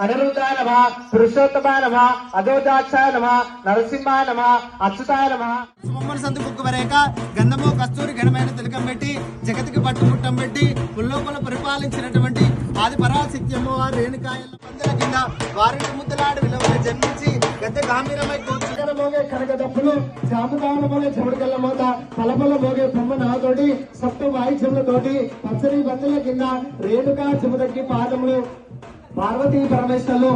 अनिरुद्धाय नमः, पुरुषोत्तमाय नमः, अधोजाक्षाय नमः, नरसिंहाय नमः, अच्युताय नमः। సుమమ్మల సందు కుక్కవరేక గంధము కస్తూరి ఘనమైన తిలకం పెట్టి జగతికి పట్టుపుట్టం పెట్టి పుల్లోపల పరిపాలించినటువంటి ఆది పరాశక్తి అమ్మవారు రేణుకాయల పందెల కింద వారిని ముద్దలాడి విలువలు జన్మించి గద్దె గాంభీరమై కూర్చున్న మోగే కనక డప్పులు జాముదాముల మోగే చెమడికల్ల మోత పలపల మోగే బొమ్మ నాతోటి సప్త వాయిద్యములతోటి పచ్చని బందెల కింద రేణుకా చెమదక్కి పాదములు పార్వతీ పరమేశ్వరులు